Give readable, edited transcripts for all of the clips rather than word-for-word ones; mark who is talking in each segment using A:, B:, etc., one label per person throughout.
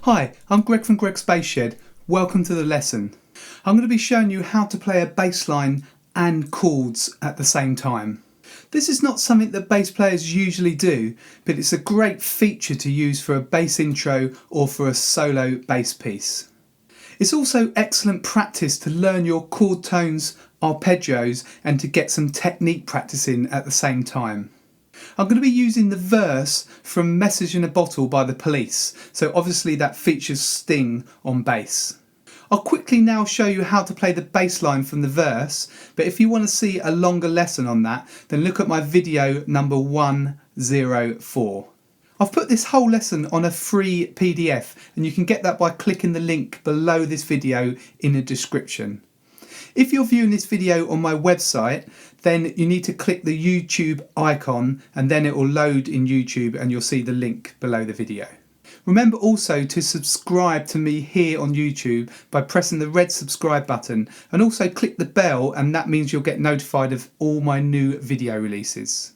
A: Hi, I'm Greg from Greg's Bass Shed. Welcome to the lesson. I'm going to be showing you how to play a bass line and chords at the same time. This is not something that bass players usually do, but it's a great feature to use for a bass intro or for a solo bass piece. It's also excellent practice to learn your chord tones, arpeggios, and to get some technique practice in at the same time. I'm going to be using the verse from Message in a Bottle by The Police, so obviously that features Sting on bass. I'll quickly now show you how to play the bass line from the verse, but if you want to see a longer lesson on that, then look at my video number 104. I've put this whole lesson on a free PDF, and you can get that by clicking the link below this video in the description. If you're viewing this video on my website, then you need to click the YouTube icon and then it will load in YouTube and you'll see the link below the video. Remember also to subscribe to me here on YouTube by pressing the red subscribe button, and also click the bell, and that means you'll get notified of all my new video releases.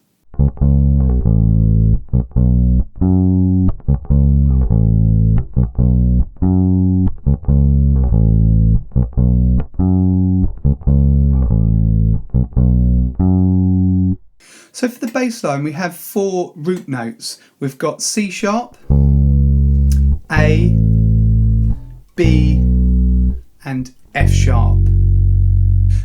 A: So for the bass line we have 4 root notes. We've got C sharp, A, B and F sharp.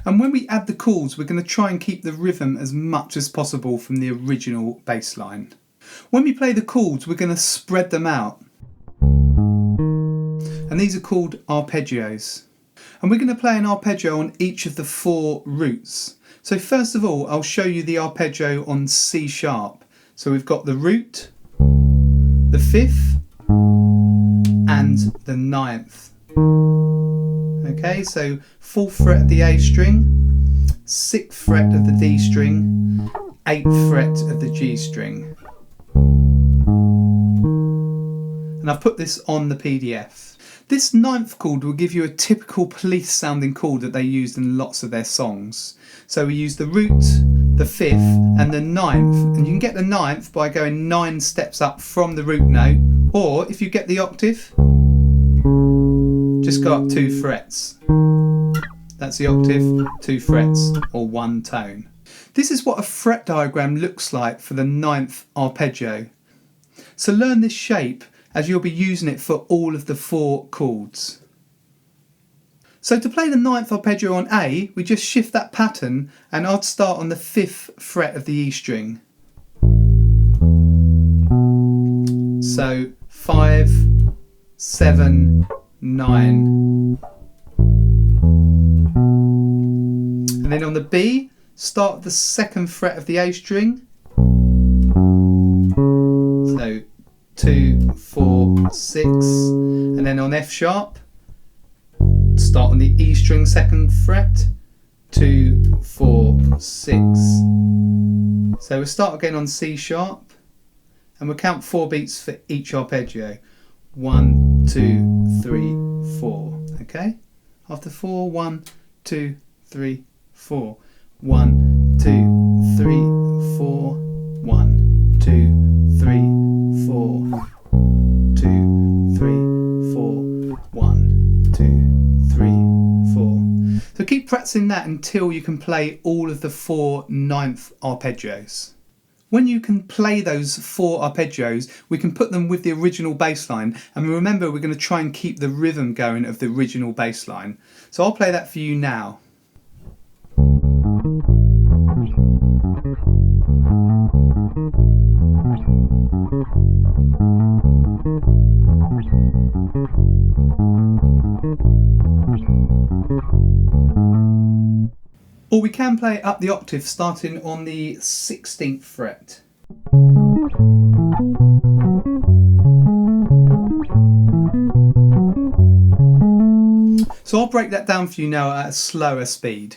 A: And when we add the chords, we're going to try and keep the rhythm as much as possible from the original bass line. When we play the chords, we're going to spread them out. And these are called arpeggios. And we're going to play an arpeggio on each of the 4 roots. So first of all, I'll show you the arpeggio on C sharp. So we've got the root, the 5th, and the 9th. Okay, so 4th fret of the A string, 6th fret of the D string, 8th fret of the G string. And I've put this on the PDF. This 9th chord will give you a typical Police sounding chord that they used in lots of their songs. So we use the root, the 5th and the 9th, and you can get the 9th by going 9 steps up from the root note, or if you get the octave, just go up 2 frets. That's the octave, 2 frets, or 1 tone. This is what a fret diagram looks like for the 9th arpeggio. So learn this shape as you'll be using it for all of the 4 chords. So to play the 9th arpeggio on A, we just shift that pattern, and I'd start on the 5th fret of the E string. So 5, 7, 9. And then on the B, start at the 2nd fret of the A string. So 2, 4, 6, and then on F sharp, start on the E string 2nd fret, 2, 4, 6. So we'll start again on C sharp, and we'll count 4 beats for each arpeggio. 1, 2, 3, 4. Okay? After 4, 1, 2, 3, 4. 1, 2, 3, 4. 1, 2, 3, 4. 2, 3, 4. 1, 2, 3, 4. So keep practicing that until you can play all of the 4 9th arpeggios. When you can play those 4 arpeggios, we can put them with the original bass line, and remember we're going to try and keep the rhythm going of the original bass line. So I'll play that for you now. Or we can play it up the octave starting on the 16th fret. So I'll break that down for you now at a slower speed.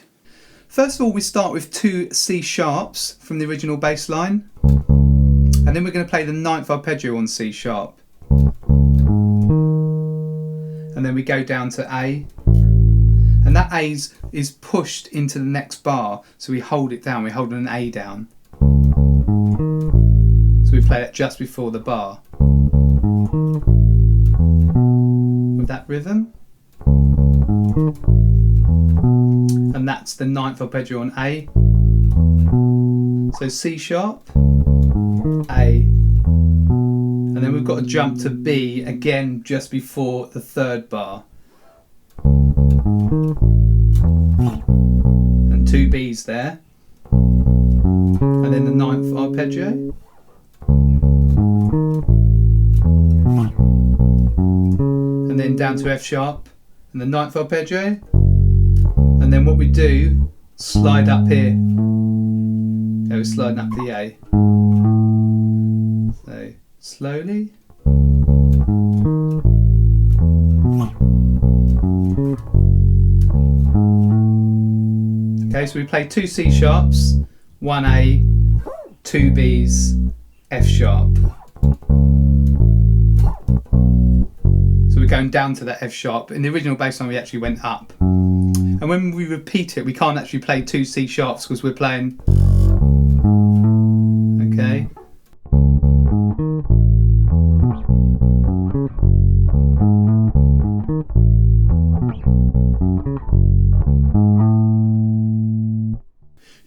A: First of all, we start with 2 C sharps from the original bass line, and then we're going to play the 9th arpeggio on C sharp. And then we go down to A, and that A is pushed into the next bar, so we hold it down, we hold an A down. So we play it just before the bar. that rhythm. And that's the 9th arpeggio on A. So C sharp, A. And then we've got to jump to B again just before the 3rd bar. And 2 Bs there. And then the 9th arpeggio. And then down to F sharp and the 9th arpeggio. And then what we do, slide up here. We're sliding up the A. So slowly. Okay, so we play 2 C sharps, 1 A, 2 Bs, F sharp. So we're going down to that F sharp. In the original bass line we actually went up. And when we repeat it, we can't actually play 2 C sharps because we're playing. Okay.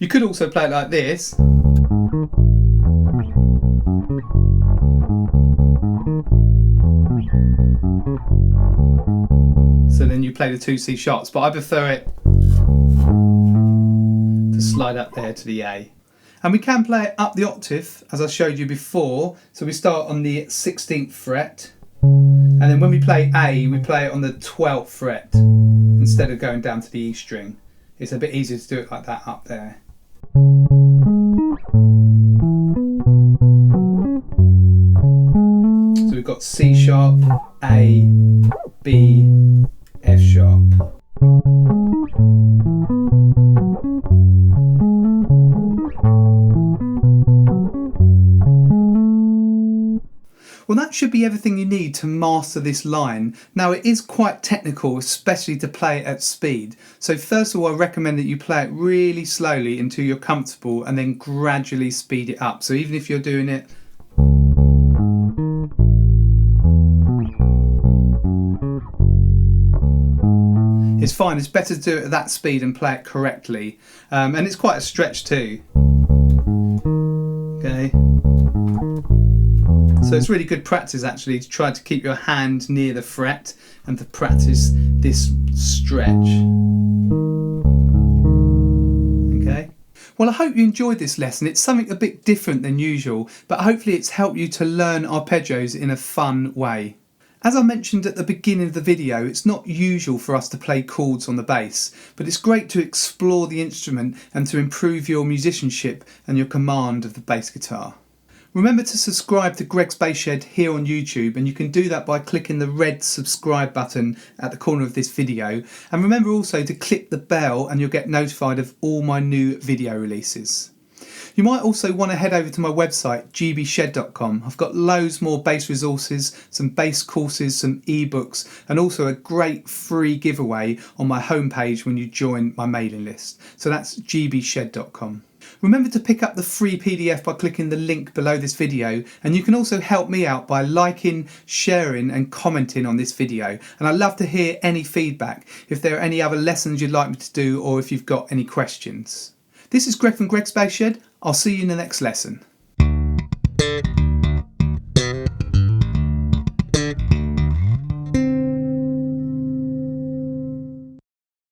A: You could also play it like this. So then you play the 2 C sharps, but I prefer it to slide up there to the A. And we can play it up the octave, as I showed you before. So we start on the 16th fret, and then when we play A, we play it on the 12th fret instead of going down to the E string. It's a bit easier to do it like that up there. So we've got C sharp, A, B, F sharp. Well, that should be everything you need to master this line. Now, it is quite technical, especially to play it at speed. So first of all, I recommend that you play it really slowly until you're comfortable and then gradually speed it up. So even if you're doing it it's fine, it's better to do it at that speed and play it correctly. And it's quite a stretch too. Okay. So it's really good practice actually to try to keep your hand near the fret and to practice this stretch. Okay. Well, I hope you enjoyed this lesson. It's something a bit different than usual, but hopefully it's helped you to learn arpeggios in a fun way. As I mentioned at the beginning of the video, it's not usual for us to play chords on the bass, but it's great to explore the instrument and to improve your musicianship and your command of the bass guitar. Remember to subscribe to Greg's Bass Shed here on YouTube, and you can do that by clicking the red subscribe button at the corner of this video. And remember also to click the bell and you'll get notified of all my new video releases. You might also want to head over to my website gbshed.com. I've got loads more bass resources, some bass courses, some ebooks, and also a great free giveaway on my homepage when you join my mailing list. So that's gbshed.com. Remember to pick up the free PDF by clicking the link below this video, and you can also help me out by liking, sharing and commenting on this video. And I'd love to hear any feedback, if there are any other lessons you'd like me to do or if you've got any questions. This is Greg from Greg's Bass Shed. I'll see you in the next lesson.